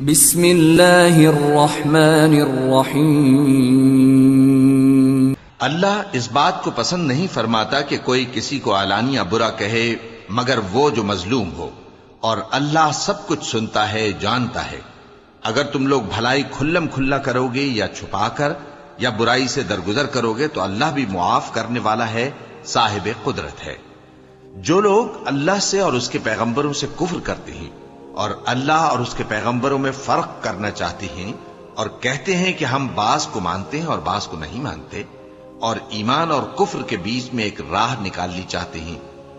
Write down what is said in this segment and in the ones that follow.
بسم اللہ الرحمن الرحیم۔ اللہ اس بات کو پسند نہیں فرماتا کہ کوئی کسی کو علانیہ برا کہے مگر وہ جو مظلوم ہو، اور اللہ سب کچھ سنتا ہے، جانتا ہے۔ اگر تم لوگ بھلائی کھلم کھلا کرو گے یا چھپا کر یا برائی سے درگزر کرو گے تو اللہ بھی معاف کرنے والا ہے، صاحب قدرت ہے۔ جو لوگ اللہ سے اور اس کے پیغمبروں سے کفر کرتے ہیں اور اللہ اور اس کے پیغمبروں میں فرق کرنا چاہتے ہیں اور کہتے ہیں کہ ہم بعض کو مانتے ہیں اور بعض کو نہیں مانتے، اور ایمان اور کفر کے بیچ میں ایک راہ نکالنی چاہتے ہیں،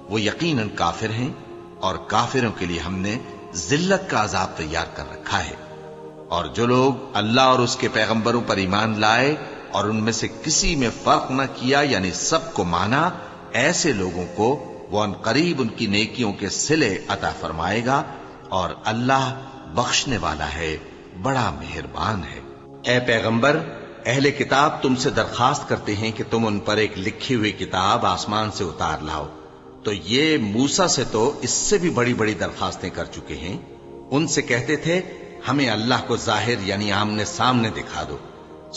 وہ یقیناً کافر ہیں، اور کافروں کے لیے ہم نے ذلت کا عذاب تیار کر رکھا ہے۔ اور جو لوگ اللہ اور اس کے پیغمبروں پر ایمان لائے اور ان میں سے کسی میں فرق نہ کیا، یعنی سب کو مانا، ایسے لوگوں کو وہ ان قریب ان کی نیکیوں کے صلے عطا فرمائے گا، اور اللہ بخشنے والا ہے، بڑا مہربان ہے۔ اے پیغمبر، اہل کتاب تم سے درخواست کرتے ہیں کہ تم ان پر ایک لکھی ہوئی کتاب آسمان سے اتار لاؤ، تو یہ موسیٰ سے تو اس سے بھی بڑی بڑی درخواستیں کر چکے ہیں۔ ان سے کہتے تھے ہمیں اللہ کو ظاہر یعنی آمنے سامنے دکھا دو،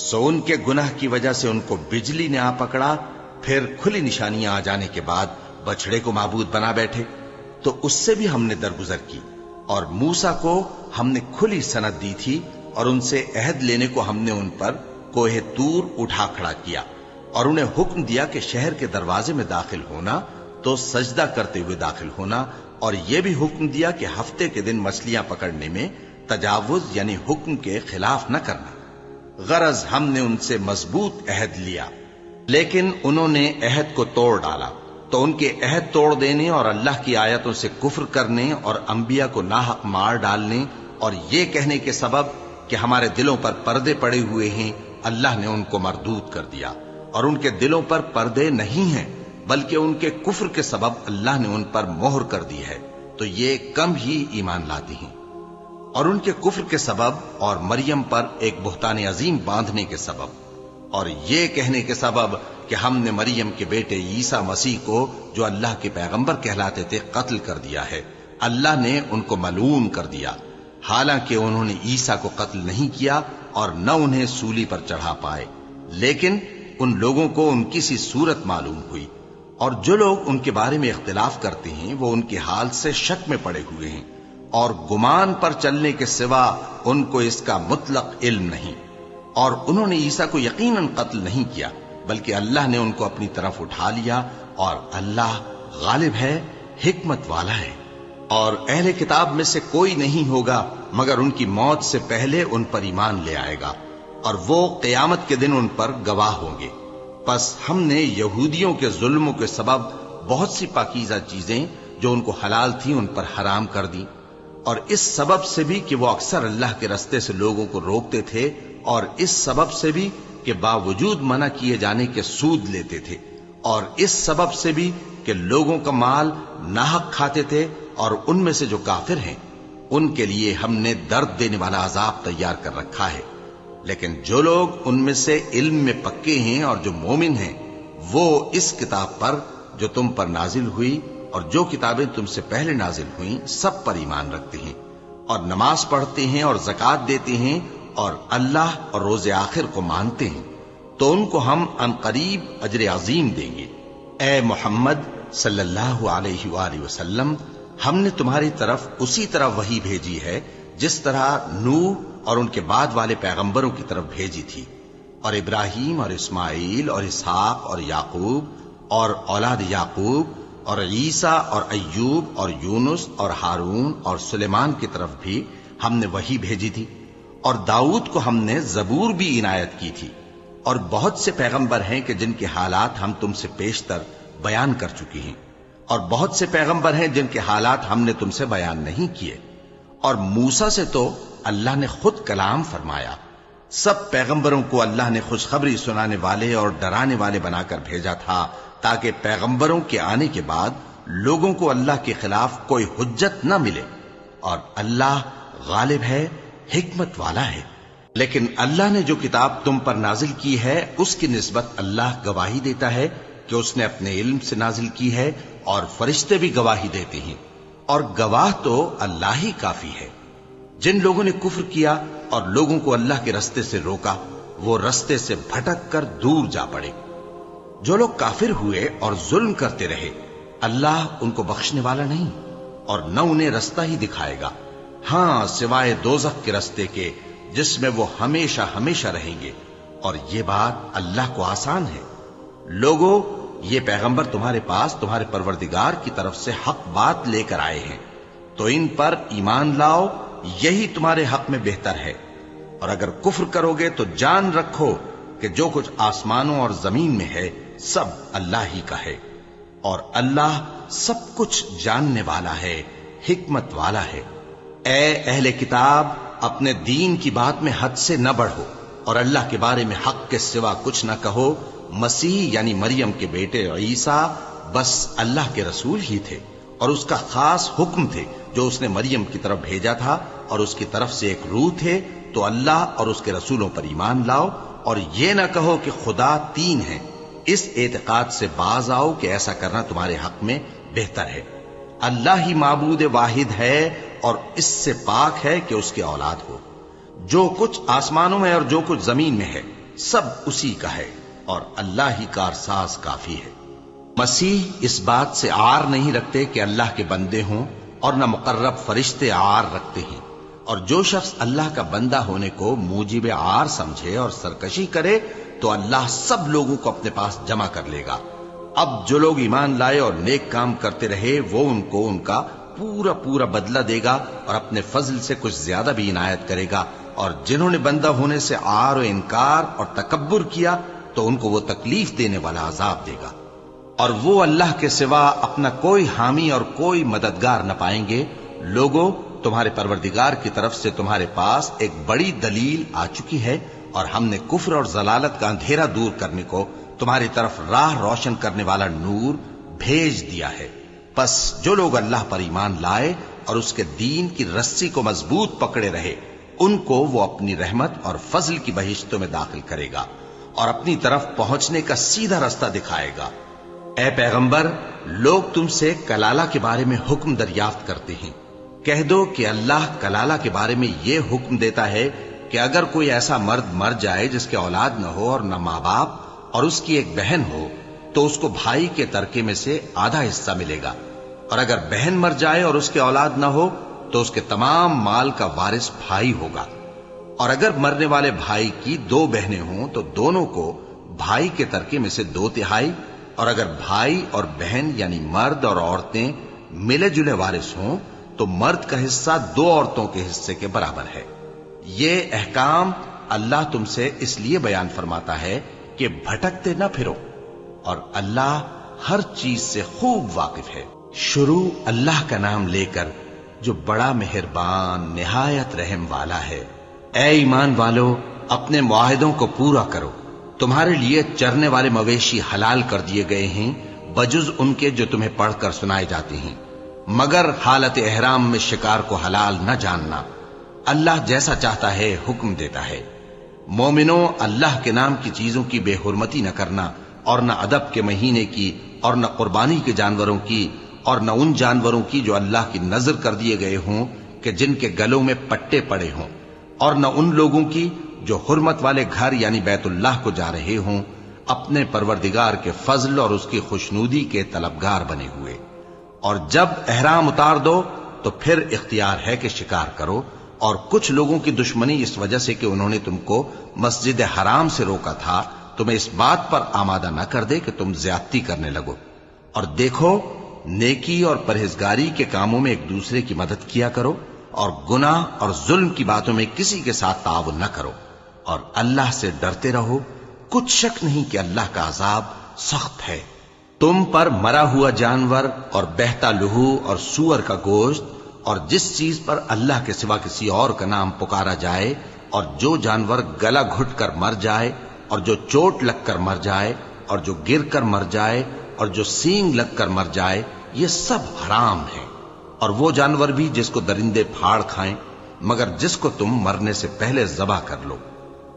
سو ان کے گناہ کی وجہ سے ان کو بجلی نے آ پکڑا، پھر کھلی نشانیاں آ جانے کے بعد بچڑے کو معبود بنا بیٹھے، تو اس سے بھی ہم نے درگزر کی۔ اور موسیٰ کو ہم نے کھلی سند دی تھی، اور ان سے عہد لینے کو ہم نے ان پر کوہ طور اٹھا کھڑا کیا، اور انہیں حکم دیا کہ شہر کے دروازے میں داخل ہونا تو سجدہ کرتے ہوئے داخل ہونا، اور یہ بھی حکم دیا کہ ہفتے کے دن مچھلیاں پکڑنے میں تجاوز یعنی حکم کے خلاف نہ کرنا۔ غرض ہم نے ان سے مضبوط عہد لیا، لیکن انہوں نے عہد کو توڑ ڈالا، تو ان کے عہد توڑ دینے اور اللہ کی آیتوں سے کفر کرنے اور انبیاء کو ناحق مار ڈالنے اور یہ کہنے کے سبب کہ ہمارے دلوں پر پردے پڑے ہوئے ہیں، اللہ نے ان کو مردود کر دیا، اور ان کے دلوں پر پردے نہیں ہیں بلکہ ان کے کفر کے سبب اللہ نے ان پر مہر کر دی ہے، تو یہ کم ہی ایمان لاتے ہیں۔ اور ان کے کفر کے سبب اور مریم پر ایک بہتان عظیم باندھنے کے سبب اور یہ کہنے کے سبب کہ ہم نے مریم کے بیٹے عیسیٰ مسیح کو جو اللہ کے پیغمبر کہلاتے تھے قتل کر دیا ہے، اللہ نے ان کو ملعون کر دیا، حالانکہ انہوں نے عیسیٰ کو قتل نہیں کیا اور نہ انہیں سولی پر چڑھا پائے، لیکن ان لوگوں کو ان کی سی صورت معلوم ہوئی۔ اور جو لوگ ان کے بارے میں اختلاف کرتے ہیں وہ ان کے حال سے شک میں پڑے ہوئے ہیں، اور گمان پر چلنے کے سوا ان کو اس کا مطلق علم نہیں۔ اور انہوں نے عیسیٰ کو یقیناً قتل نہیں کیا بلکہ اللہ نے ان کو اپنی طرف اٹھا لیا، اور اللہ غالب ہے، حکمت والا ہے۔ اور اہل کتاب میں سے کوئی نہیں ہوگا مگر ان کی موت سے پہلے ان پر ایمان لے آئے گا، اور وہ قیامت کے دن ان پر گواہ ہوں گے۔ پس ہم نے یہودیوں کے ظلموں کے سبب بہت سی پاکیزہ چیزیں جو ان کو حلال تھیں ان پر حرام کر دی، اور اس سبب سے بھی کہ وہ اکثر اللہ کے رستے سے لوگوں کو روکتے تھے، اور اس سبب سے بھی کہ باوجود منع کیے جانے کے سود لیتے تھے، اور اس سبب سے بھی کہ لوگوں کا مال ناحق کھاتے تھے۔ اور ان میں سے جو کافر ہیں ان کے لیے ہم نے درد دینے والا عذاب تیار کر رکھا ہے، لیکن جو لوگ ان میں سے علم میں پکے ہیں اور جو مومن ہیں وہ اس کتاب پر جو تم پر نازل ہوئی اور جو کتابیں تم سے پہلے نازل ہوئیں سب پر ایمان رکھتے ہیں، اور نماز پڑھتے ہیں اور زکوٰۃ دیتے ہیں اور اللہ اور روز آخر کو مانتے ہیں، تو ان کو ہم عنقریب اجر عظیم دیں گے۔ اے محمد صلی اللہ علیہ وآلہ وسلم، ہم نے تمہاری طرف اسی طرح وحی بھیجی ہے جس طرح نوح اور ان کے بعد والے پیغمبروں کی طرف بھیجی تھی، اور ابراہیم اور اسماعیل اور اسحاق اور یعقوب اور اولاد یعقوب اور عیسیٰ اور ایوب اور یونس اور ہارون اور سلیمان کی طرف بھی ہم نے وحی بھیجی تھی، اور داؤد کو ہم نے زبور بھی عنایت کی تھی، اور بہت سے پیغمبر ہیں کہ جن کے حالات ہم تم سے پیشتر بیان کر چکی ہیں، اور بہت سے پیغمبر ہیں جن کے حالات ہم نے تم سے بیان نہیں کیے۔ اور موسیٰ سے تو اللہ نے خود کلام فرمایا۔ سب پیغمبروں کو اللہ نے خوشخبری سنانے والے اور ڈرانے والے بنا کر بھیجا تھا، تاکہ پیغمبروں کے آنے کے بعد لوگوں کو اللہ کے خلاف کوئی حجت نہ ملے، اور اللہ غالب ہے، حکمت والا ہے۔ لیکن اللہ نے جو کتاب تم پر نازل کی ہے اس کی نسبت اللہ گواہی دیتا ہے کہ اس نے اپنے علم سے نازل کی ہے، اور فرشتے بھی گواہی دیتے ہیں، اور گواہ تو اللہ ہی کافی ہے۔ جن لوگوں نے کفر کیا اور لوگوں کو اللہ کے رستے سے روکا وہ رستے سے بھٹک کر دور جا پڑے۔ جو لوگ کافر ہوئے اور ظلم کرتے رہے اللہ ان کو بخشنے والا نہیں اور نہ انہیں رستہ ہی دکھائے گا، ہاں سوائے دوزخ کے رستے کے جس میں وہ ہمیشہ ہمیشہ رہیں گے، اور یہ بات اللہ کو آسان ہے۔ لوگو، یہ پیغمبر تمہارے پاس تمہارے پروردگار کی طرف سے حق بات لے کر آئے ہیں، تو ان پر ایمان لاؤ، یہی تمہارے حق میں بہتر ہے۔ اور اگر کفر کرو گے تو جان رکھو کہ جو کچھ آسمانوں اور زمین میں ہے سب اللہ ہی کا ہے، اور اللہ سب کچھ جاننے والا ہے، حکمت والا ہے۔ اے اہل کتاب، اپنے دین کی بات میں حد سے نہ بڑھو اور اللہ کے بارے میں حق کے سوا کچھ نہ کہو۔ مسیح یعنی مریم کے بیٹے عیسیٰ بس اللہ کے رسول ہی تھے اور اس کا خاص حکم تھے جو اس نے مریم کی طرف بھیجا تھا، اور اس کی طرف سے ایک روح تھے۔ تو اللہ اور اس کے رسولوں پر ایمان لاؤ اور یہ نہ کہو کہ خدا تین ہیں، اس اعتقاد سے باز آؤ کہ ایسا کرنا تمہارے حق میں بہتر ہے۔ اللہ ہی معبود واحد ہے اور اس سے پاک ہے کہ اس کی اولاد ہو۔ جو کچھ آسمانوں میں اور جو کچھ زمین میں ہے سب اسی کا ہے، اور اللہ ہی کارساز کافی ہے۔ مسیح اس بات سے عار نہیں رکھتے کہ اللہ کے بندے ہوں، اور نہ مقرب فرشتے عار رکھتے ہیں، اور جو شخص اللہ کا بندہ ہونے کو موجب عار سمجھے اور سرکشی کرے تو اللہ سب لوگوں کو اپنے پاس جمع کر لے گا۔ اب جو لوگ ایمان لائے اور نیک کام کرتے رہے وہ ان کو ان کا پورا پورا بدلہ دے گا اور اپنے فضل سے کچھ زیادہ بھی عنایت کرے گا، اور جنہوں نے بندہ ہونے سے عار و انکار اور تکبر کیا تو ان کو وہ تکلیف دینے والا عذاب دے گا، اور وہ اللہ کے سوا اپنا کوئی حامی اور کوئی مددگار نہ پائیں گے۔ لوگوں، تمہارے پروردگار کی طرف سے تمہارے پاس ایک بڑی دلیل آ چکی ہے، اور ہم نے کفر اور ضلالت کا اندھیرا دور کرنے کو تمہاری طرف راہ روشن کرنے والا نور بھیج دیا ہے۔ پس جو لوگ اللہ پر ایمان لائے اور اس کے دین کی رسی کو مضبوط پکڑے رہے ان کو وہ اپنی رحمت اور فضل کی بہشتوں میں داخل کرے گا اور اپنی طرف پہنچنے کا سیدھا راستہ دکھائے گا۔ اے پیغمبر، لوگ تم سے کلالہ کے بارے میں حکم دریافت کرتے ہیں، کہہ دو کہ اللہ کلالہ کے بارے میں یہ حکم دیتا ہے کہ اگر کوئی ایسا مرد مر جائے جس کے اولاد نہ ہو اور نہ ماں باپ اور اس کی ایک بہن ہو تو اس کو بھائی کے ترکے میں سے آدھا حصہ ملے گا، اور اگر بہن مر جائے اور اس کے اولاد نہ ہو تو اس کے تمام مال کا وارث بھائی ہوگا، اور اگر مرنے والے بھائی کی دو بہنیں ہوں تو دونوں کو بھائی کے ترکے میں سے 2/3، اور اگر بھائی اور بہن یعنی مرد اور عورتیں ملے جلے وارث ہوں تو مرد کا حصہ 2 عورتوں کے حصے کے برابر ہے۔ یہ احکام اللہ تم سے اس لیے بیان فرماتا ہے کہ بھٹکتے نہ پھرو، اور اللہ ہر چیز سے خوب واقف ہے۔ شروع اللہ کا نام لے کر جو بڑا مہربان نہایت رحم والا ہے۔ اے ایمان والو، اپنے معاہدوں کو پورا کرو۔ تمہارے لیے چرنے والے مویشی حلال کر دیے گئے ہیں بجز ان کے جو تمہیں پڑھ کر سنائے جاتے ہیں، مگر حالت احرام میں شکار کو حلال نہ جاننا۔ اللہ جیسا چاہتا ہے حکم دیتا ہے۔ مومنوں، اللہ کے نام کی چیزوں کی بے حرمتی نہ کرنا، اور نہ ادب کے مہینے کی، اور نہ قربانی کے جانوروں کی، اور نہ ان جانوروں کی جو اللہ کی نذر کر دیے گئے ہوں کہ جن کے گلوں میں پٹے پڑے ہوں، اور نہ ان لوگوں کی جو حرمت والے گھر یعنی بیت اللہ کو جا رہے ہوں اپنے پروردگار کے فضل اور اس کی خوشنودی کے طلبگار بنے ہوئے۔ اور جب احرام اتار دو تو پھر اختیار ہے کہ شکار کرو، اور کچھ لوگوں کی دشمنی اس وجہ سے کہ انہوں نے تم کو مسجد حرام سے روکا تھا تمہیں اس بات پر آمادہ نہ کر دے کہ تم زیادتی کرنے لگو۔ اور دیکھو، نیکی اور پرہیزگاری کے کاموں میں ایک دوسرے کی مدد کیا کرو، اور گناہ اور ظلم کی باتوں میں کسی کے ساتھ تعاون نہ کرو، اور اللہ سے ڈرتے رہو۔ کچھ شک نہیں کہ اللہ کا عذاب سخت ہے۔ تم پر مرا ہوا جانور اور بہتا لہو اور سور کا گوشت اور جس چیز پر اللہ کے سوا کسی اور کا نام پکارا جائے، اور جو جانور گلا گھٹ کر مر جائے، اور جو چوٹ لگ کر مر جائے، اور جو گر کر مر جائے، اور جو سینگ لگ کر مر جائے، یہ سب حرام ہیں۔ اور وہ جانور بھی جس کو درندے پھاڑ کھائیں، مگر جس کو تم مرنے سے پہلے ذبح کر لو،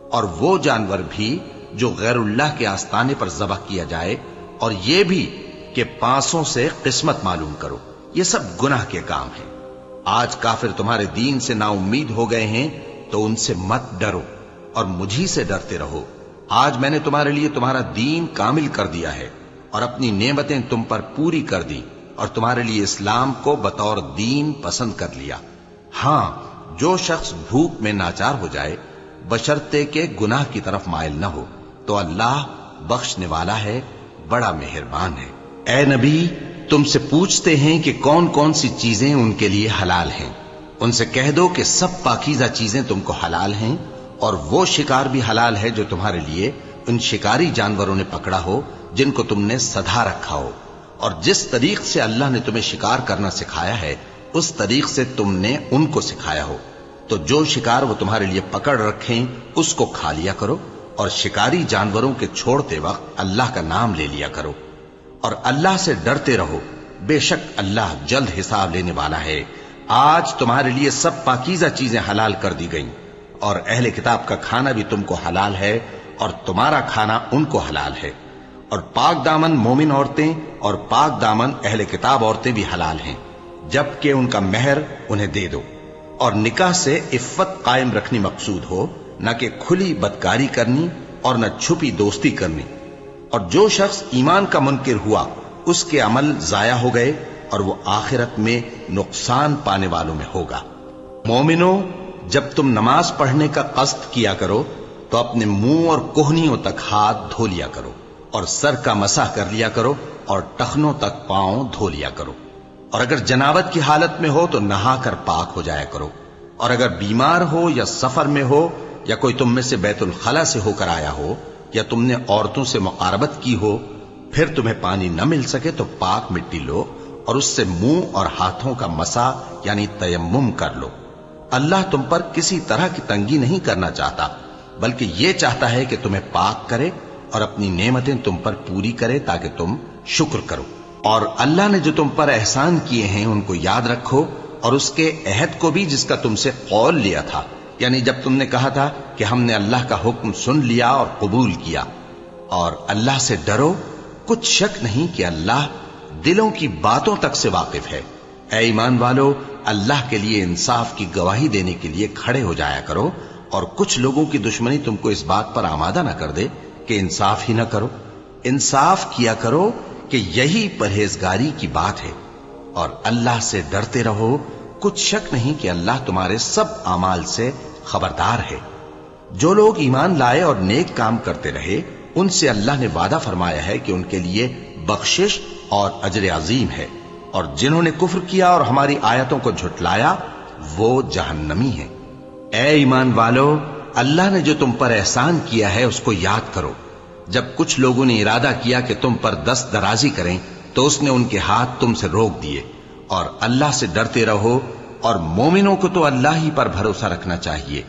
اور وہ جانور بھی جو غیر اللہ کے آستانے پر ذبح کیا جائے، اور یہ بھی کہ پانسوں سے قسمت معلوم کرو۔ یہ سب گناہ کے کام ہیں۔ آج کافر تمہارے دین سے نا امید ہو گئے ہیں تو ان سے مت ڈرو اور مجھی سے ڈرتے رہو۔ آج میں نے تمہارے لیے تمہارا دین کامل کر دیا ہے اور اپنی نعمتیں تم پر پوری کر دی اور تمہارے لیے اسلام کو بطور دین پسند کر لیا۔ ہاں، جو شخص بھوک میں ناچار ہو جائے بشرطے کہ گناہ کی طرف مائل نہ ہو تو اللہ بخشنے والا ہے، بڑا مہربان ہے۔ اے نبی، تم سے پوچھتے ہیں کہ کون کون سی چیزیں ان کے لیے حلال ہیں۔ ان سے کہہ دو کہ سب پاکیزہ چیزیں تم کو حلال ہیں، اور وہ شکار بھی حلال ہے جو تمہارے لیے ان شکاری جانوروں نے پکڑا ہو جن کو تم نے سدھا رکھا ہو، اور جس طریق سے اللہ نے تمہیں شکار کرنا سکھایا ہے اس طریق سے تم نے ان کو سکھایا ہو۔ تو جو شکار وہ تمہارے لیے پکڑ رکھیں اس کو کھا لیا کرو، اور شکاری جانوروں کے چھوڑتے وقت اللہ کا نام لے لیا کرو، اور اللہ سے ڈرتے رہو، بے شک اللہ جلد حساب لینے والا ہے۔ آج تمہارے لیے سب پاکیزہ چیزیں حلال کر دی گئیں، اور اہل کتاب کا کھانا بھی تم کو حلال ہے اور تمہارا کھانا ان کو حلال ہے، اور پاک دامن مومن عورتیں اور پاک دامن اہل کتاب عورتیں بھی حلال ہیں، جبکہ ان کا مہر انہیں دے دو، اور نکاح سے عفت قائم رکھنی مقصود ہو، نہ کہ کھلی بدکاری کرنی اور نہ چھپی دوستی کرنی۔ اور جو شخص ایمان کا منکر ہوا اس کے عمل ضائع ہو گئے اور وہ آخرت میں نقصان پانے والوں میں ہوگا۔ مومنوں، جب تم نماز پڑھنے کا قصد کیا کرو تو اپنے منہ اور کوہنیوں تک ہاتھ دھو لیا کرو، اور سر کا مسح کر لیا کرو، اور ٹخنوں تک پاؤں دھو لیا کرو، اور اگر جنابت کی حالت میں ہو تو نہا کر پاک ہو جایا کرو، اور اگر بیمار ہو یا سفر میں ہو یا کوئی تم میں سے بیت الخلا سے ہو کر آیا ہو یا تم نے عورتوں سے مقاربت کی ہو، پھر تمہیں پانی نہ مل سکے تو پاک مٹی لو اور اس سے منہ اور ہاتھوں کا مسح یعنی تیمم کر لو۔ اللہ تم پر کسی طرح کی تنگی نہیں کرنا چاہتا، بلکہ یہ چاہتا ہے کہ تمہیں پاک کرے اور اپنی نعمتیں تم پر پوری کرے تاکہ تم شکر کرو۔ اور اللہ نے جو تم پر احسان کیے ہیں ان کو یاد رکھو، اور اس کے عہد کو بھی جس کا تم سے قول لیا تھا، یعنی جب تم نے کہا تھا کہ ہم نے اللہ کا حکم سن لیا اور قبول کیا۔ اور اللہ سے ڈرو، کچھ شک نہیں کہ اللہ دلوں کی باتوں تک سے واقف ہے۔ اے ایمان والو، اللہ کے لیے انصاف کی گواہی دینے کے لیے کھڑے ہو جایا کرو، اور کچھ لوگوں کی دشمنی تم کو اس بات پر آمادہ نہ کر دے کہ انصاف ہی نہ کرو۔ انصاف کیا کرو کہ یہی پرہیزگاری کی بات ہے، اور اللہ سے ڈرتے رہو، کچھ شک نہیں کہ اللہ تمہارے سب اعمال سے خبردار ہے۔ جو لوگ ایمان لائے اور نیک کام کرتے رہے ان سے اللہ نے وعدہ فرمایا ہے کہ ان کے لیے بخشش اور اجر عظیم ہے، اور جنہوں نے کفر کیا اور ہماری آیتوں کو جھٹلایا وہ جہنمی ہیں۔ اے ایمان والو، اللہ نے جو تم پر احسان کیا ہے اس کو یاد کرو۔ جب کچھ لوگوں نے ارادہ کیا کہ تم پر دست درازی کریں تو اس نے ان کے ہاتھ تم سے روک دیے، اور اللہ سے ڈرتے رہو، اور مومنوں کو تو اللہ ہی پر بھروسہ رکھنا چاہیے۔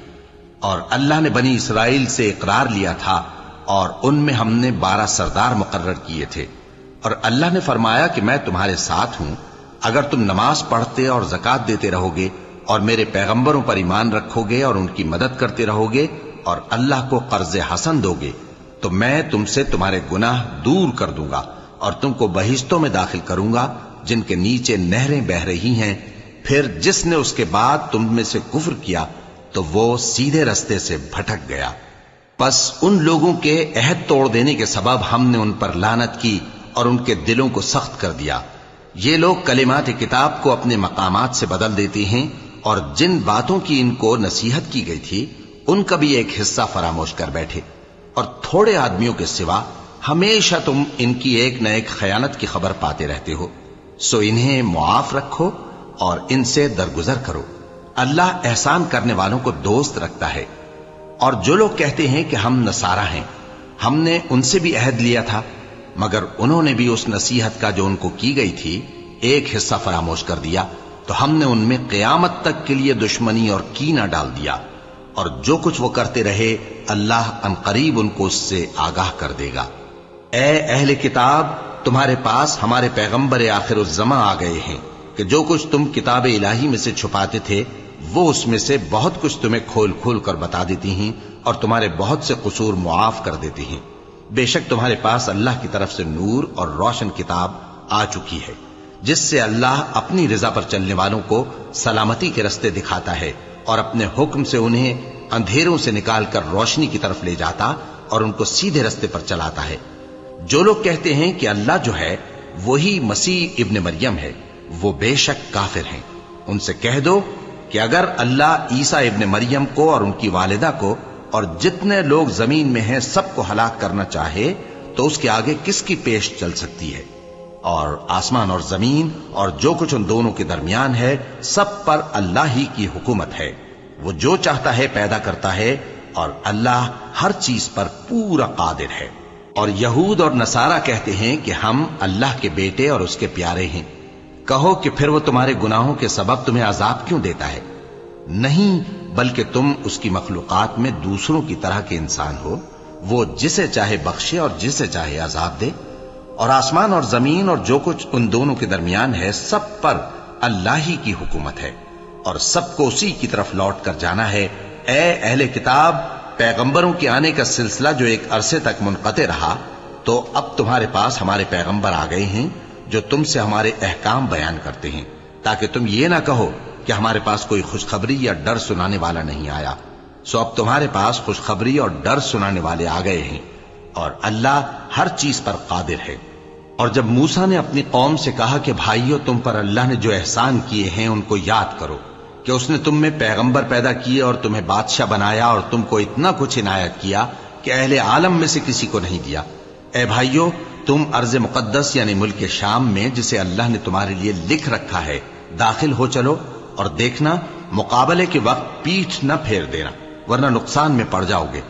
اور اللہ نے بنی اسرائیل سے اقرار لیا تھا اور ان میں ہم نے 12 سردار مقرر کیے تھے، اور اللہ نے فرمایا کہ میں تمہارے ساتھ ہوں اگر تم نماز پڑھتے اور زکوٰۃ دیتے رہو گے اور میرے پیغمبروں پر ایمان رکھو گے اور ان کی مدد کرتے رہو گے اور اللہ کو قرض حسن دو گے تو میں تم سے تمہارے گناہ دور کر دوں گا اور تم کو بہشتوں میں داخل کروں گا جن کے نیچے نہریں بہ رہی ہیں۔ پھر جس نے اس کے بعد تم میں سے کفر کیا تو وہ سیدھے رستے سے بھٹک گیا۔ پس ان لوگوں کے عہد توڑ دینے کے سبب ہم نے ان پر لعنت کی اور ان کے دلوں کو سخت کر دیا۔ یہ لوگ کلمات کتاب کو اپنے مقامات سے بدل دیتے ہیں، اور جن باتوں کی ان کو نصیحت کی گئی تھی ان کا بھی ایک حصہ فراموش کر بیٹھے، اور تھوڑے آدمیوں کے سوا ہمیشہ تم ان کی ایک نہ ایک خیانت کی خبر پاتے رہتے ہو، سو انہیں معاف رکھو اور ان سے درگزر کرو۔ اللہ احسان کرنے والوں کو دوست رکھتا ہے۔ اور جو لوگ کہتے ہیں کہ ہم نصارہ ہیں، ہم نے ان سے بھی عہد لیا تھا، مگر انہوں نے بھی اس نصیحت کا جو ان کو کی گئی تھی ایک حصہ فراموش کر دیا، تو ہم نے ان میں قیامت تک کے لیے دشمنی اور کینہ ڈال دیا، اور جو کچھ وہ کرتے رہے اللہ عنقریب ان کو اس سے آگاہ کر دے گا۔ اے اہل کتاب، تمہارے پاس ہمارے پیغمبر آخر الزماں آ گئے ہیں کہ جو کچھ تم کتاب الہی میں سے چھپاتے تھے وہ اس میں سے بہت کچھ تمہیں کھول کھول کر بتا دیتی ہیں اور تمہارے بہت سے قصور معاف کر دیتی ہیں۔ بے شک تمہارے پاس اللہ کی طرف سے نور اور روشن کتاب آ چکی ہے جس سے اللہ اپنی رضا پر چلنے والوں کو سلامتی کے رستے دکھاتا ہے اور اپنے حکم سے انہیں اندھیروں سے نکال کر روشنی کی طرف لے جاتا اور ان کو سیدھے رستے پر چلاتا ہے۔ جو لوگ کہتے ہیں کہ اللہ جو ہے وہی مسیح ابن مریم ہے، وہ بے شک کافر ہیں۔ ان سے کہہ دو کہ اگر اللہ عیسیٰ ابن مریم کو اور ان کی والدہ کو اور جتنے لوگ زمین میں ہیں سب کو ہلاک کرنا چاہے تو اس کے آگے کس کی پیش چل سکتی ہے؟ اور آسمان اور زمین اور جو کچھ ان دونوں کے درمیان ہے سب پر اللہ ہی کی حکومت ہے۔ وہ جو چاہتا ہے پیدا کرتا ہے اور اللہ ہر چیز پر پورا قادر ہے۔ اور یہود اور نصارہ کہتے ہیں کہ ہم اللہ کے بیٹے اور اس کے پیارے ہیں۔ کہو کہ پھر وہ تمہارے گناہوں کے سبب تمہیں عذاب کیوں دیتا ہے؟ نہیں، بلکہ تم اس کی مخلوقات میں دوسروں کی طرح کے انسان ہو، وہ جسے چاہے بخشے اور جسے چاہے عذاب دے۔ اور آسمان اور زمین اور جو کچھ ان دونوں کے درمیان ہے سب پر اللہ ہی کی حکومت ہے اور سب کو اسی کی طرف لوٹ کر جانا ہے۔ اے اہل کتاب، پیغمبروں کے آنے کا سلسلہ جو ایک عرصے تک منقطع رہا، تو اب تمہارے پاس ہمارے پیغمبر آ گئے ہیں جو تم سے ہمارے احکام بیان کرتے ہیں، تاکہ تم یہ نہ کہو کہ ہمارے پاس کوئی خوشخبری یا ڈر سنانے والا نہیں آیا۔ سو اب تمہارے پاس خوشخبری اور ڈر سنانے والے آ گئے ہیں، اور اللہ ہر چیز پر قادر ہے۔ اور جب موسیٰ نے اپنی قوم سے کہا کہ بھائیو، تم پر اللہ نے جو احسان کیے ہیں ان کو یاد کرو، کہ اس نے تم میں پیغمبر پیدا کیے اور تمہیں بادشاہ بنایا اور تم کو اتنا کچھ عنایت کیا کہ اہل عالم میں سے کسی کو نہیں دیا۔ اے بھائیو، تم ارض مقدس یعنی ملک شام میں، جسے اللہ نے تمہارے لیے لکھ رکھا ہے، داخل ہو چلو، اور دیکھنا مقابلے کے وقت پیٹھ نہ پھیر دینا، ورنہ نقصان میں پڑ جاؤ گے۔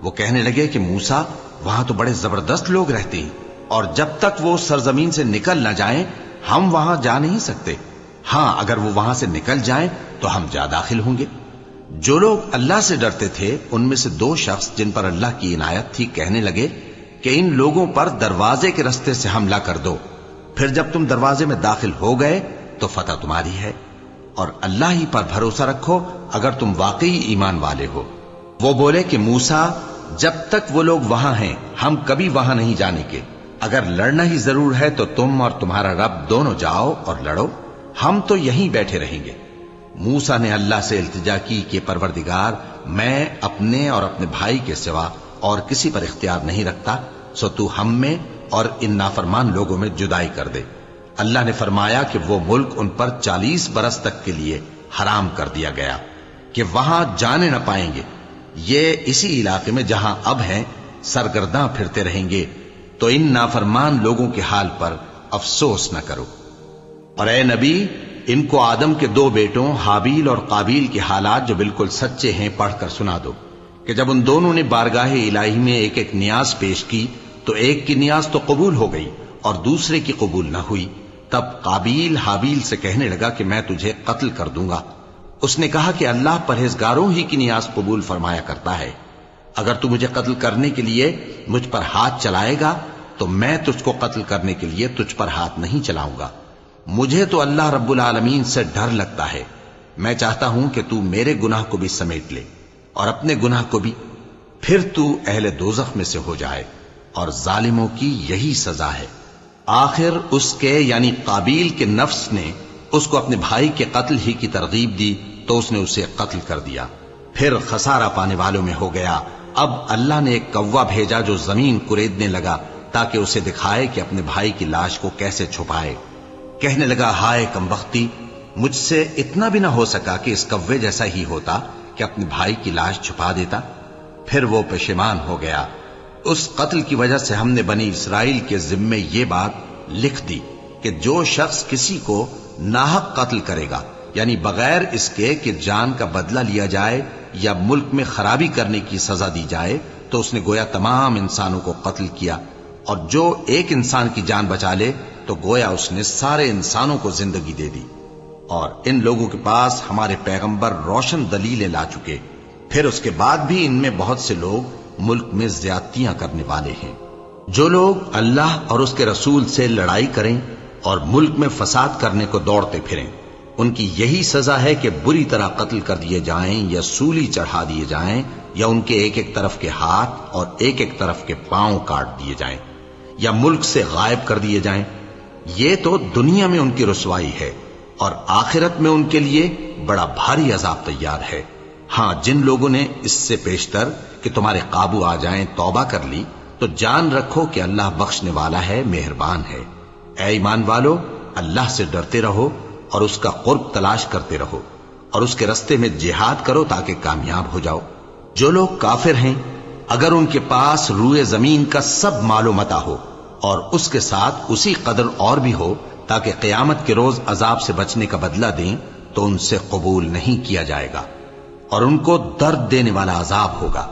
وہ کہنے لگے کہ موسیٰ، وہاں تو بڑے زبردست لوگ رہتے ہیں، اور جب تک وہ سرزمین سے نکل نہ جائیں ہم وہاں جا نہیں سکتے۔ ہاں، اگر وہ وہاں سے نکل جائیں تو ہم جا داخل ہوں گے۔ جو لوگ اللہ سے ڈرتے تھے ان میں سے دو شخص جن پر اللہ کی عنایت تھی کہنے لگے کہ ان لوگوں پر دروازے کے رستے سے حملہ کر دو، پھر جب تم دروازے میں داخل ہو گئے تو فتح تمہاری ہے، اور اللہ ہی پر بھروسہ رکھو اگر تم واقعی ایمان والے ہو۔ وہ بولے کہ موسیٰ، جب تک وہ لوگ وہاں ہیں ہم کبھی وہاں نہیں جانے کے، اگر لڑنا ہی ضرور ہے تو تم اور تمہارا رب دونوں جاؤ اور لڑو، ہم تو یہیں بیٹھے رہیں گے۔ موسیٰ نے اللہ سے التجا کی کہ پروردگار، میں اپنے اور اپنے بھائی کے سوا اور کسی پر اختیار نہیں رکھتا، سو تو ہم میں اور ان نافرمان لوگوں میں جدائی کر دے۔ اللہ نے فرمایا کہ وہ ملک ان پر 40 برس تک کے لیے حرام کر دیا گیا کہ وہاں جانے نہ پائیں گے۔ یہ اسی علاقے میں جہاں اب ہیں سرگرداں پھرتے رہیں گے، تو ان نافرمان لوگوں کے حال پر افسوس نہ کرو۔ اور اے نبی، ان کو آدم کے 2 بیٹوں حابیل اور قابیل کے حالات جو بالکل سچے ہیں پڑھ کر سنا دو، کہ جب ان دونوں نے بارگاہ الہی میں ایک ایک نیاز پیش کی تو ایک کی نیاز تو قبول ہو گئی اور دوسرے کی قبول نہ ہوئی۔ تب قابیل حابیل سے کہنے لگا کہ میں تجھے قتل کر دوں گا۔ اس نے کہا کہ اللہ پرہیزگاروں ہی کی نیاز قبول فرمایا کرتا ہے، اگر تو مجھے قتل کرنے کے لیے مجھ پر ہاتھ چلائے گا تو میں تجھ کو قتل کرنے کے لیے تجھ پر ہاتھ نہیں چلاؤں گا۔ مجھے تو اللہ رب العالمین سے ڈر لگتا ہے، میں چاہتا ہوں کہ تو میرے گناہ کو بھی سمیٹ لے اور اپنے گناہ کو بھی، پھر تو اہل دوزخ میں سے ہو جائے، اور ظالموں کی یہی سزا ہے۔ آخر اس کے یعنی قابیل کے نفس نے اس کو اپنے بھائی کے قتل ہی کی ترغیب دی تو اس نے اسے قتل کر دیا، پھر خسارہ پانے والوں میں ہو گیا۔ اب اللہ نے ایک کوا بھیجا جو زمین کریدنے لگا تاکہ اسے دکھائے کہ اپنے بھائی کی لاش کو کیسے چھپائے۔ کہنے لگا، ہائے کمبختی، مجھ سے اتنا بھی نہ ہو سکا کہ اس کوے جیسا ہی ہوتا کہ اپنے بھائی کی لاش چھپا دیتا۔ پھر وہ پشیمان ہو گیا۔ اس قتل کی وجہ سے ہم نے بنی اسرائیل کے ذمے یہ بات لکھ دی کہ جو شخص کسی کو ناحق قتل کرے گا، یعنی بغیر اس کے کہ جان کا بدلہ لیا جائے یا ملک میں خرابی کرنے کی سزا دی جائے، تو اس نے گویا تمام انسانوں کو قتل کیا، اور جو ایک انسان کی جان بچا لے تو گویا اس نے سارے انسانوں کو زندگی دے دی۔ اور ان لوگوں کے پاس ہمارے پیغمبر روشن دلیلیں لا چکے، پھر اس کے بعد بھی ان میں بہت سے لوگ ملک میں زیادتیاں کرنے والے ہیں۔ جو لوگ اللہ اور اس کے رسول سے لڑائی کریں اور ملک میں فساد کرنے کو دوڑتے پھریں، ان کی یہی سزا ہے کہ بری طرح قتل کر دیے جائیں یا سولی چڑھا دیے جائیں، یا ان کے ایک ایک طرف کے ہاتھ اور ایک ایک طرف کے پاؤں کاٹ دیے جائیں، یا ملک سے غائب کر دیے جائیں۔ یہ تو دنیا میں ان کی رسوائی ہے اور آخرت میں ان کے لیے بڑا بھاری عذاب تیار ہے۔ ہاں، جن لوگوں نے اس سے پیشتر کہ تمہارے قابو آ جائیں توبہ کر لی تو جان رکھو کہ اللہ بخشنے والا ہے، مہربان ہے۔ اے ایمان والو، اللہ سے ڈرتے رہو اور اس کا قرب تلاش کرتے رہو اور اس کے رستے میں جہاد کرو تاکہ کامیاب ہو جاؤ۔ جو لوگ کافر ہیں، اگر ان کے پاس روئے زمین کا سب مال و متاع ہو اور اس کے ساتھ اسی قدر اور بھی ہو تاکہ قیامت کے روز عذاب سے بچنے کا بدلہ دیں، تو ان سے قبول نہیں کیا جائے گا اور ان کو درد دینے والا عذاب ہوگا۔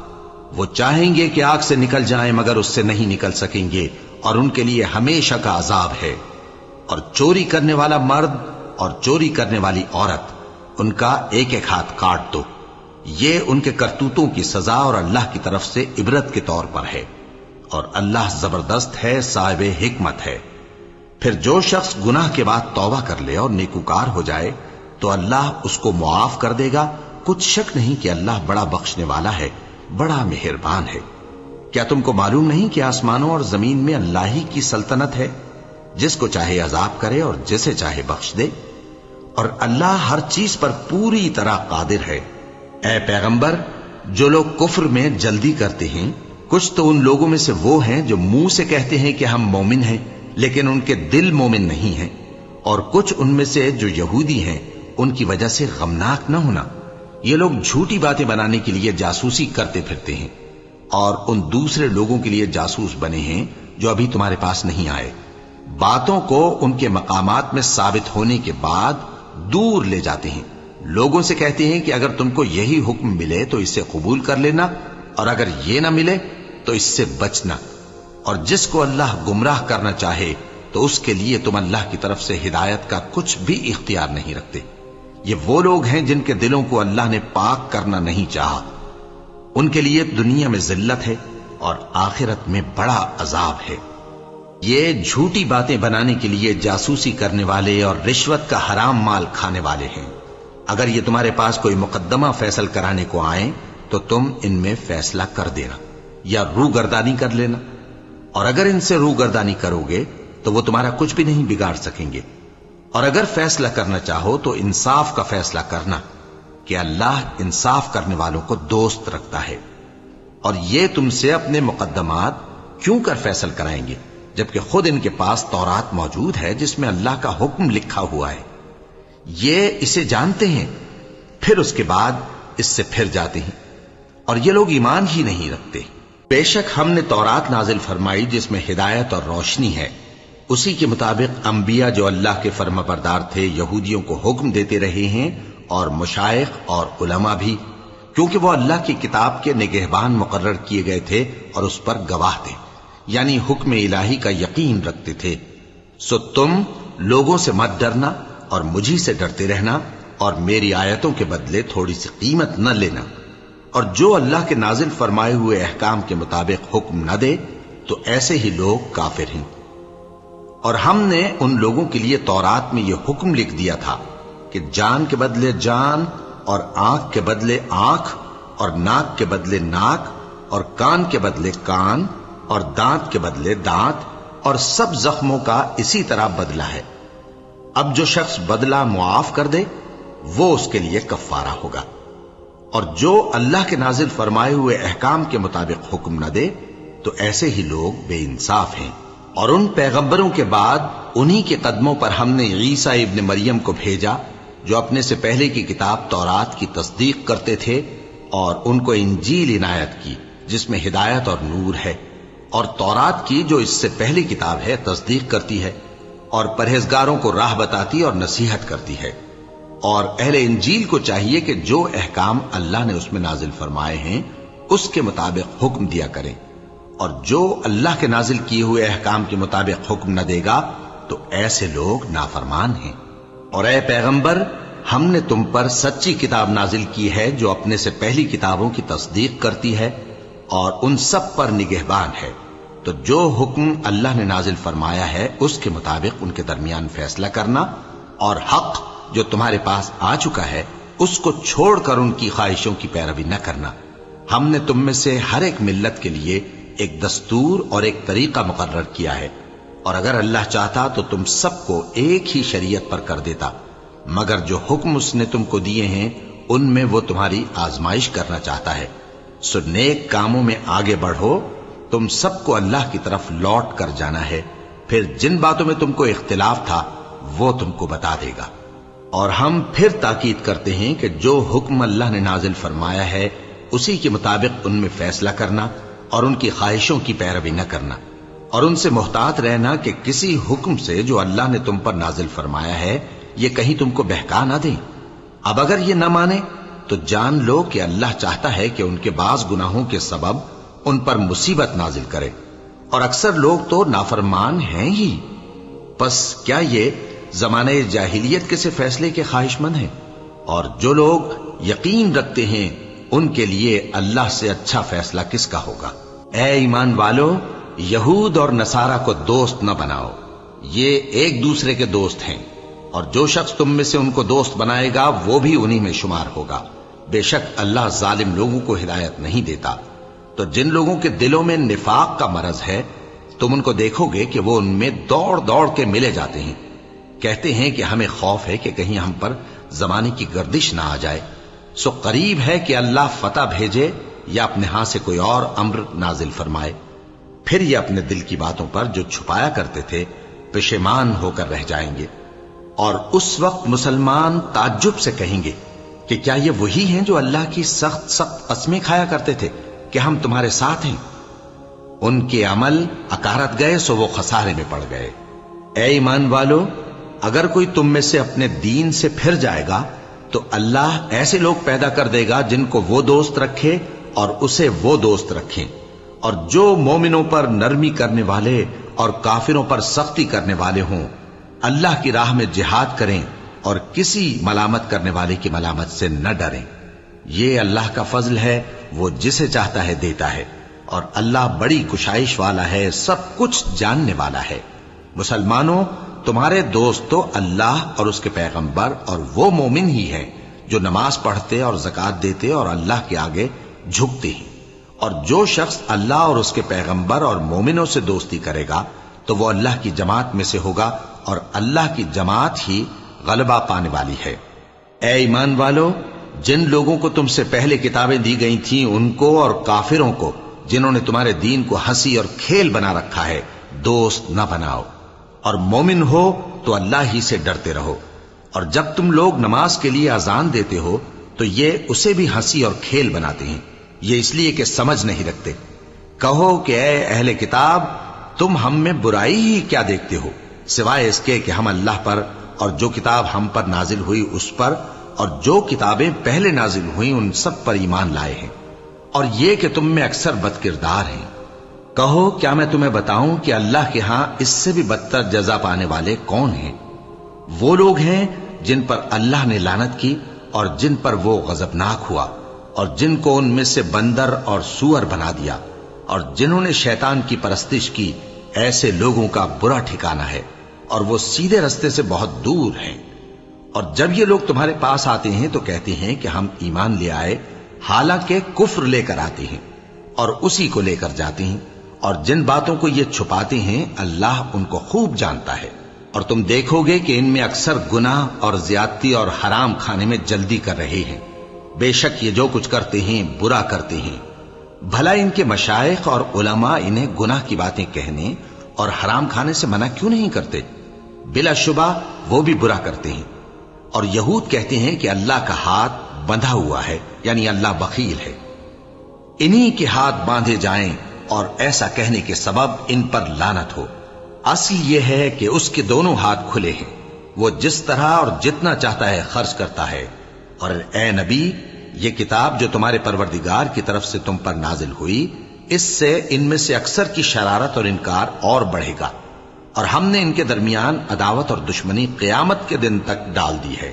وہ چاہیں گے کہ آگ سے نکل جائیں مگر اس سے نہیں نکل سکیں گے اور ان کے لیے ہمیشہ کا عذاب ہے۔ اور چوری کرنے والا مرد اور چوری کرنے والی عورت، ان کا ایک ایک ہاتھ کاٹ دو۔ یہ ان کے کرتوتوں کی سزا اور اللہ کی طرف سے عبرت کے طور پر ہے، اور اللہ زبردست ہے، صاحب حکمت ہے۔ پھر جو شخص گناہ کے بعد توبہ کر لے اور نیکوکار ہو جائے تو اللہ اس کو معاف کر دے گا۔ کچھ شک نہیں کہ اللہ بڑا بخشنے والا ہے، بڑا مہربان ہے۔ کیا تم کو معلوم نہیں کہ آسمانوں اور زمین میں اللہ ہی کی سلطنت ہے، جس کو چاہے عذاب کرے اور جسے چاہے بخش دے، اور اللہ ہر چیز پر پوری طرح قادر ہے۔ اے پیغمبر، جو لوگ کفر میں جلدی کرتے ہیں، کچھ تو ان لوگوں میں سے وہ ہیں جو منہ سے کہتے ہیں کہ ہم مومن ہیں لیکن ان کے دل مومن نہیں ہیں، اور کچھ ان میں سے جو یہودی ہیں، ان کی وجہ سے غمناک نہ ہونا۔ یہ لوگ جھوٹی باتیں بنانے کے لیے جاسوسی کرتے پھرتے ہیں اور ان دوسرے لوگوں کے لیے جاسوس بنے ہیں جو ابھی تمہارے پاس نہیں آئے۔ باتوں کو ان کے مقامات میں ثابت ہونے کے بعد دور لے جاتے ہیں، لوگوں سے کہتے ہیں کہ اگر تم کو یہی حکم ملے تو اسے قبول کر لینا، اور اگر یہ نہ ملے تو اس سے بچنا، اور جس کو اللہ گمراہ کرنا چاہے تو اس کے لیے تم اللہ کی طرف سے ہدایت کا کچھ بھی اختیار نہیں رکھتے۔ یہ وہ لوگ ہیں جن کے دلوں کو اللہ نے پاک کرنا نہیں چاہا، ان کے لیے دنیا میں ذلت ہے اور آخرت میں بڑا عذاب ہے۔ یہ جھوٹی باتیں بنانے کے لیے جاسوسی کرنے والے اور رشوت کا حرام مال کھانے والے ہیں۔ اگر یہ تمہارے پاس کوئی مقدمہ فیصل کرانے کو آئیں تو تم ان میں فیصلہ کر دینا یا روگردانی کر لینا، اور اگر ان سے روگردانی کرو گے تو وہ تمہارا کچھ بھی نہیں بگاڑ سکیں گے۔ اور اگر فیصلہ کرنا چاہو تو انصاف کا فیصلہ کرنا، کہ اللہ انصاف کرنے والوں کو دوست رکھتا ہے۔ اور یہ تم سے اپنے مقدمات کیوں کر فیصل کرائیں گے جبکہ خود ان کے پاس تورات موجود ہے جس میں اللہ کا حکم لکھا ہوا ہے۔ یہ اسے جانتے ہیں، پھر اس کے بعد اس سے پھر جاتے ہیں، اور یہ لوگ ایمان ہی نہیں رکھتے۔ بے شک ہم نے تورات نازل فرمائی جس میں ہدایت اور روشنی ہے، اسی کے مطابق انبیاء جو اللہ کے فرما بردار تھے یہودیوں کو حکم دیتے رہے ہیں، اور مشائخ اور علماء بھی، کیونکہ وہ اللہ کی کتاب کے نگہبان مقرر کیے گئے تھے اور اس پر گواہ تھے، یعنی حکم الہی کا یقین رکھتے تھے۔ سو تم لوگوں سے مت ڈرنا اور مجھی سے ڈرتے رہنا، اور میری آیتوں کے بدلے تھوڑی سی قیمت نہ لینا، اور جو اللہ کے نازل فرمائے ہوئے احکام کے مطابق حکم نہ دے تو ایسے ہی لوگ کافر ہیں۔ اور ہم نے ان لوگوں کے لیے تورات میں یہ حکم لکھ دیا تھا کہ جان کے بدلے جان، اور آنکھ کے بدلے آنکھ، اور ناک کے بدلے ناک، اور کان کے بدلے کان، اور دانت کے بدلے دانت، اور سب زخموں کا اسی طرح بدلہ ہے۔ اب جو شخص بدلہ معاف کر دے وہ اس کے لیے کفارہ ہوگا، اور جو اللہ کے نازل فرمائے ہوئے احکام کے مطابق حکم نہ دے تو ایسے ہی لوگ بے انصاف ہیں۔ اور ان پیغمبروں کے بعد انہی کے قدموں پر ہم نے عیسیٰ ابن مریم کو بھیجا جو اپنے سے پہلے کی کتاب تورات کی تصدیق کرتے تھے، اور ان کو انجیل عنایت کی جس میں ہدایت اور نور ہے، اور تورات کی جو اس سے پہلی کتاب ہے تصدیق کرتی ہے، اور پرہیزگاروں کو راہ بتاتی اور نصیحت کرتی ہے۔ اور اہل انجیل کو چاہیے کہ جو احکام اللہ نے اس میں نازل فرمائے ہیں اس کے مطابق حکم دیا کریں، اور جو اللہ کے نازل کیے ہوئے احکام کے مطابق حکم نہ دے گا تو ایسے لوگ نافرمان ہیں۔ اور اے پیغمبر، ہم نے تم پر سچی کتاب نازل کی ہے جو اپنے سے پہلی کتابوں کی تصدیق کرتی ہے اور ان سب پر نگہبان ہے، تو جو حکم اللہ نے نازل فرمایا ہے اس کے مطابق ان کے درمیان فیصلہ کرنا، اور حق جو تمہارے پاس آ چکا ہے اس کو چھوڑ کر ان کی خواہشوں کی پیروی نہ کرنا۔ ہم نے تم میں سے ہر ایک ملت کے لیے ایک دستور اور ایک طریقہ مقرر کیا ہے، اور اگر اللہ چاہتا تو تم سب کو ایک ہی شریعت پر کر دیتا، مگر جو حکم اس نے تم کو دیے ہیں ان میں وہ تمہاری آزمائش کرنا چاہتا ہے۔ سو نیک کاموں میں آگے بڑھو، تم سب کو اللہ کی طرف لوٹ کر جانا ہے، پھر جن باتوں میں تم کو اختلاف تھا وہ تم کو بتا دے گا۔ اور ہم پھر تاکید کرتے ہیں کہ جو حکم اللہ نے نازل فرمایا ہے اسی کے مطابق ان میں فیصلہ کرنا اور ان کی خواہشوں کی پیروی نہ کرنا، اور ان سے محتاط رہنا کہ کسی حکم سے جو اللہ نے تم پر نازل فرمایا ہے یہ کہیں تم کو بہکا نہ دیں۔ اب اگر یہ نہ مانے تو جان لو کہ اللہ چاہتا ہے کہ ان کے بعض گناہوں کے سبب ان پر مصیبت نازل کرے، اور اکثر لوگ تو نافرمان ہیں ہی۔ پس کیا یہ زمانہ جاہلیت کے سے فیصلے کے خواہش مند ہیں؟ اور جو لوگ یقین رکھتے ہیں ان کے لیے اللہ سے اچھا فیصلہ کس کا ہوگا؟ اے ایمان والو، یہود اور نصارہ کو دوست نہ بناؤ، یہ ایک دوسرے کے دوست ہیں، اور جو شخص تم میں سے ان کو دوست بنائے گا وہ بھی انہی میں شمار ہوگا۔ بے شک اللہ ظالم لوگوں کو ہدایت نہیں دیتا۔ تو جن لوگوں کے دلوں میں نفاق کا مرض ہے تم ان کو دیکھو گے کہ وہ ان میں دوڑ دوڑ کے ملے جاتے ہیں، کہتے ہیں کہ ہمیں خوف ہے کہ کہیں ہم پر زمانے کی گردش نہ آ جائے۔ سو قریب ہے کہ اللہ فتح بھیجے یا اپنے ہاں سے کوئی اور امر نازل فرمائے، پھر یہ اپنے دل کی باتوں پر جو چھپایا کرتے تھے پشیمان ہو کر رہ جائیں گے۔ اور اس وقت مسلمان تعجب سے کہیں گے کہ کیا یہ وہی ہیں جو اللہ کی سخت سخت قسمیں کھایا کرتے تھے کہ ہم تمہارے ساتھ ہیں؟ ان کے عمل اکارت گئے سو وہ خسارے میں پڑ گئے۔ اے ایمان والو، اگر کوئی تم میں سے اپنے دین سے پھر جائے گا تو اللہ ایسے لوگ پیدا کر دے گا جن کو وہ دوست رکھے اور اسے وہ دوست رکھیں، اور جو مومنوں پر نرمی کرنے والے اور کافروں پر سختی کرنے والے ہوں، اللہ کی راہ میں جہاد کریں اور کسی ملامت کرنے والے کی ملامت سے نہ ڈریں۔ یہ اللہ کا فضل ہے، وہ جسے چاہتا ہے دیتا ہے، اور اللہ بڑی کشائش والا ہے، سب کچھ جاننے والا ہے۔ مسلمانوں، تمہارے دوست تو اللہ اور اس کے پیغمبر اور وہ مومن ہی ہیں جو نماز پڑھتے اور زکوٰۃ دیتے اور اللہ کے آگے جھکتے ہیں۔ اور جو شخص اللہ اور اس کے پیغمبر اور مومنوں سے دوستی کرے گا تو وہ اللہ کی جماعت میں سے ہوگا، اور اللہ کی جماعت ہی غلبہ پانے والی ہے۔ اے ایمان والو، جن لوگوں کو تم سے پہلے کتابیں دی گئی تھیں ان کو اور کافروں کو جنہوں نے تمہارے دین کو ہنسی اور کھیل بنا رکھا ہے دوست نہ بناؤ، اور مومن ہو تو اللہ ہی سے ڈرتے رہو۔ اور جب تم لوگ نماز کے لیے اذان دیتے ہو تو یہ اسے بھی ہنسی اور کھیل بناتے ہیں، یہ اس لیے کہ سمجھ نہیں رکھتے۔ کہو کہ اے اہل کتاب، تم ہم میں برائی ہی کیا دیکھتے ہو، سوائے اس کے کہ ہم اللہ پر اور جو کتاب ہم پر نازل ہوئی اس پر اور جو کتابیں پہلے نازل ہوئیں ان سب پر ایمان لائے ہیں، اور یہ کہ تم میں اکثر بد کردار ہیں۔ کہو کیا میں تمہیں بتاؤں کہ اللہ کے ہاں اس سے بھی بدتر جزا پانے والے کون ہیں؟ وہ لوگ ہیں جن پر اللہ نے لعنت کی اور جن پر وہ غضبناک ہوا، اور جن کو ان میں سے بندر اور سور بنا دیا، اور جنہوں نے شیطان کی پرستش کی، ایسے لوگوں کا برا ٹھکانہ ہے، اور وہ سیدھے رستے سے بہت دور ہیں۔ اور جب یہ لوگ تمہارے پاس آتے ہیں تو کہتے ہیں کہ ہم ایمان لے آئے، حالانکہ کفر لے کر آتے ہیں اور اسی کو لے کر جاتے ہیں، اور جن باتوں کو یہ چھپاتے ہیں اللہ ان کو خوب جانتا ہے۔ اور تم دیکھو گے کہ ان میں اکثر گناہ اور زیادتی اور حرام کھانے میں جلدی کر رہے ہیں، بے شک یہ جو کچھ کرتے ہیں برا کرتے ہیں۔ بھلا ان کے مشائخ اور علماء انہیں گناہ کی باتیں کہنے اور حرام کھانے سے منع کیوں نہیں کرتے؟ بلا شبہ وہ بھی برا کرتے ہیں۔ اور یہود کہتے ہیں کہ اللہ کا ہاتھ بندھا ہوا ہے، یعنی اللہ بخیل ہے۔ انہی کے ہاتھ باندھے جائیں اور ایسا کہنے کے سبب ان پر لعنت ہو۔ اصل یہ ہے کہ اس کے دونوں ہاتھ کھلے ہیں، وہ جس طرح اور جتنا چاہتا ہے خرچ کرتا ہے۔ اور اے نبی، یہ کتاب جو تمہارے پروردگار کی طرف سے تم پر نازل ہوئی، اس سے ان میں سے اکثر کی شرارت اور انکار اور بڑھے گا، اور ہم نے ان کے درمیان عداوت اور دشمنی قیامت کے دن تک ڈال دی ہے۔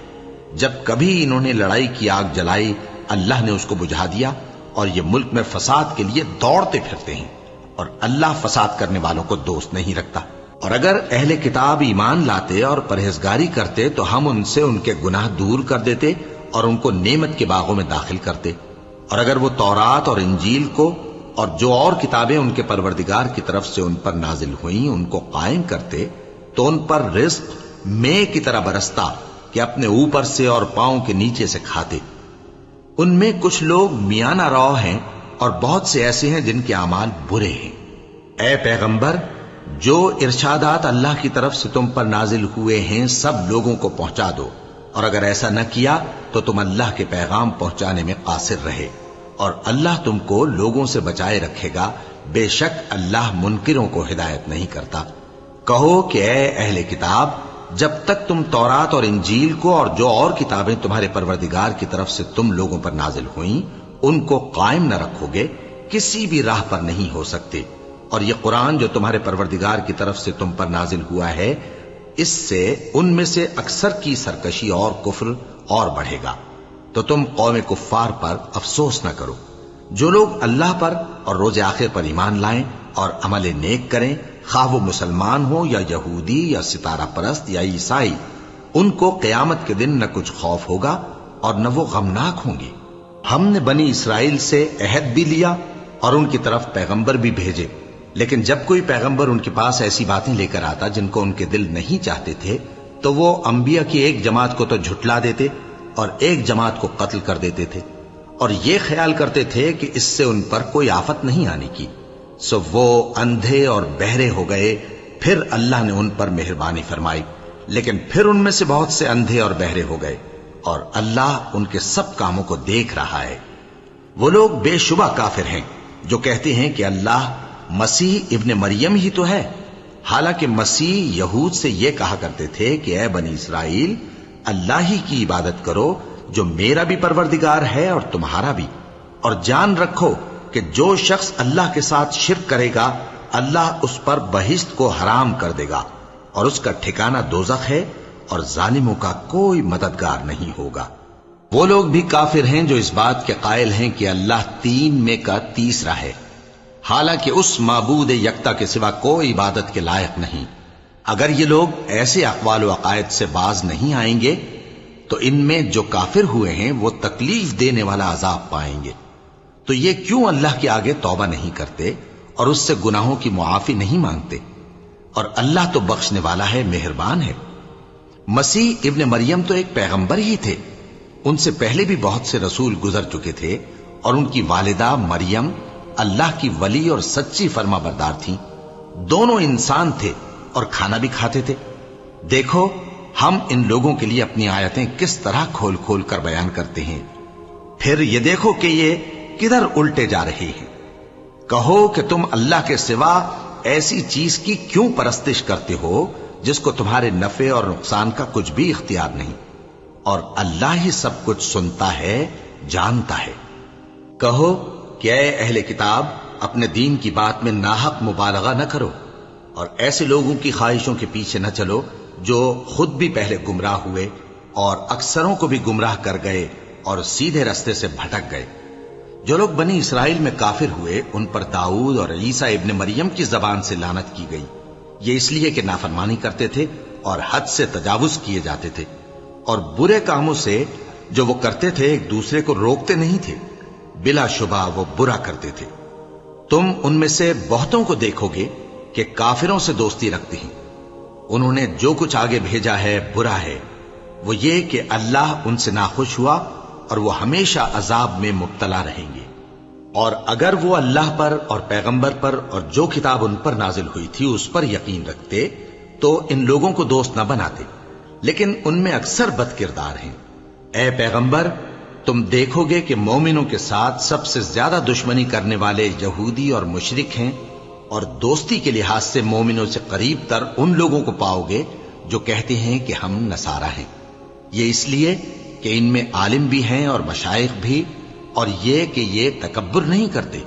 جب کبھی انہوں نے لڑائی کی آگ جلائی اللہ نے اس کو بجھا دیا، اور یہ ملک میں فساد کے لیے دوڑتے پھرتے ہیں، اور اللہ فساد کرنے والوں کو دوست نہیں رکھتا۔ اور اگر اہل کتاب ایمان لاتے اور پرہیزگاری کرتے تو ہم ان سے ان کے گناہ دور کر دیتے اور ان کو نعمت کے باغوں میں داخل کرتے۔ اور اگر وہ تورات اور انجیل کو اور جو اور کتابیں ان کے پروردگار کی طرف سے ان پر نازل ہوئیں ان کو قائم کرتے تو ان پر رزق مے کی طرح برستا کہ اپنے اوپر سے اور پاؤں کے نیچے سے کھاتے۔ ان میں کچھ لوگ میانہ رو ہیں اور بہت سے ایسے ہیں جن کے اعمال برے ہیں۔ اے پیغمبر، جو ارشادات اللہ کی طرف سے تم پر نازل ہوئے ہیں سب لوگوں کو پہنچا دو، اور اگر ایسا نہ کیا تو تم اللہ کے پیغام پہنچانے میں قاصر رہے، اور اللہ تم کو لوگوں سے بچائے رکھے گا، بے شک اللہ منکروں کو ہدایت نہیں کرتا۔ کہو کہ اے اہل کتاب، جب تک تم تورات اور انجیل کو اور جو اور کتابیں تمہارے پروردگار کی طرف سے تم لوگوں پر نازل ہوئیں ان کو قائم نہ رکھو گے، کسی بھی راہ پر نہیں ہو سکتے۔ اور یہ قرآن جو تمہارے پروردگار کی طرف سے تم پر نازل ہوا ہے، اس سے ان میں سے اکثر کی سرکشی اور کفر اور بڑھے گا، تو تم قوم کفار پر افسوس نہ کرو۔ جو لوگ اللہ پر اور روز آخر پر ایمان لائیں اور عمل نیک کریں، خواہ وہ مسلمان ہو یا یہودی یا ستارہ پرست یا عیسائی، ان کو قیامت کے دن نہ کچھ خوف ہوگا اور نہ وہ غمناک ہوں گے۔ ہم نے بنی اسرائیل سے عہد بھی لیا اور ان کی طرف پیغمبر بھی بھیجے، لیکن جب کوئی پیغمبر ان کے پاس ایسی باتیں لے کر آتا جن کو ان کے دل نہیں چاہتے تھے تو وہ انبیاء کی ایک جماعت کو تو جھٹلا دیتے اور ایک جماعت کو قتل کر دیتے تھے، اور یہ خیال کرتے تھے کہ اس سے ان پر کوئی آفت نہیں آنے کی، سو وہ اندھے اور بہرے ہو گئے۔ پھر اللہ نے ان پر مہربانی فرمائی، لیکن پھر ان میں سے بہت سے اندھے اور بہرے ہو گئے، اور اللہ ان کے سب کاموں کو دیکھ رہا ہے۔ وہ لوگ بے شبہ کافر ہیں جو کہتے ہیں کہ اللہ مسیح ابن مریم ہی تو ہے، حالانکہ مسیح یہود سے یہ کہا کرتے تھے کہ اے بنی اسرائیل، اللہ ہی کی عبادت کرو جو میرا بھی پروردگار ہے اور تمہارا بھی، اور جان رکھو کہ جو شخص اللہ کے ساتھ شرک کرے گا اللہ اس پر بہشت کو حرام کر دے گا، اور اس کا ٹھکانہ دوزخ ہے، اور ظالموں کا کوئی مددگار نہیں ہوگا۔ وہ لوگ بھی کافر ہیں جو اس بات کے قائل ہیں کہ اللہ تین میں کا تیسرا ہے، حالانکہ اس معبود یکتا کے سوا کوئی عبادت کے لائق نہیں۔ اگر یہ لوگ ایسے اقوال و عقائد سے باز نہیں آئیں گے تو ان میں جو کافر ہوئے ہیں وہ تکلیف دینے والا عذاب پائیں گے۔ تو یہ کیوں اللہ کے آگے توبہ نہیں کرتے اور اس سے گناہوں کی معافی نہیں مانگتے؟ اور اللہ تو بخشنے والا ہے، مہربان ہے۔ مسیح ابن مریم تو ایک پیغمبر ہی تھے، ان سے پہلے بھی بہت سے رسول گزر چکے تھے، اور ان کی والدہ مریم اللہ کی ولی اور سچی فرما بردار تھیں۔ دونوں انسان تھے اور کھانا بھی کھاتے تھے۔ دیکھو ہم ان لوگوں کے لیے اپنی آیتیں کس طرح کھول کھول کر بیان کرتے ہیں، پھر یہ دیکھو کہ یہ کدھر الٹے جا رہے ہیں۔ کہو کہ تم اللہ کے سوا ایسی چیز کی کیوں پرستش کرتے ہو جس کو تمہارے نفع اور نقصان کا کچھ بھی اختیار نہیں، اور اللہ ہی سب کچھ سنتا ہے، جانتا ہے۔ کہو کہ اے اہل کتاب، اپنے دین کی بات میں ناحق مبالغہ نہ کرو، اور ایسے لوگوں کی خواہشوں کے پیچھے نہ چلو جو خود بھی پہلے گمراہ ہوئے اور اکثروں کو بھی گمراہ کر گئے اور سیدھے رستے سے بھٹک گئے۔ جو لوگ بنی اسرائیل میں کافر ہوئے ان پر داؤد اور عیسیٰ ابن مریم کی زبان سے لعنت کی گئی، یہ اس لیے کہ نافرمانی کرتے تھے اور حد سے تجاوز کیے جاتے تھے، اور برے کاموں سے جو وہ کرتے تھے ایک دوسرے کو روکتے نہیں تھے، بلا شبہ وہ برا کرتے تھے۔ تم ان میں سے بہتوں کو دیکھو گے کہ کافروں سے دوستی رکھتے ہیں، انہوں نے جو کچھ آگے بھیجا ہے برا ہے، وہ یہ کہ اللہ ان سے ناخوش ہوا اور وہ ہمیشہ عذاب میں مبتلا رہیں گے۔ اور اگر وہ اللہ پر اور پیغمبر پر اور جو کتاب ان پر نازل ہوئی تھی اس پر یقین رکھتے تو ان لوگوں کو دوست نہ بناتے، لیکن ان میں اکثر بد کردار ہیں۔ اے پیغمبر، تم دیکھو گے کہ مومنوں کے ساتھ سب سے زیادہ دشمنی کرنے والے یہودی اور مشرک ہیں، اور دوستی کے لحاظ سے مومنوں سے قریب تر ان لوگوں کو پاؤ گے جو کہتے ہیں کہ ہم نصارہ ہیں۔ یہ اس لیے کہ ان میں عالم بھی ہیں اور مشائخ بھی، اور یہ کہ یہ تکبر نہیں کرتے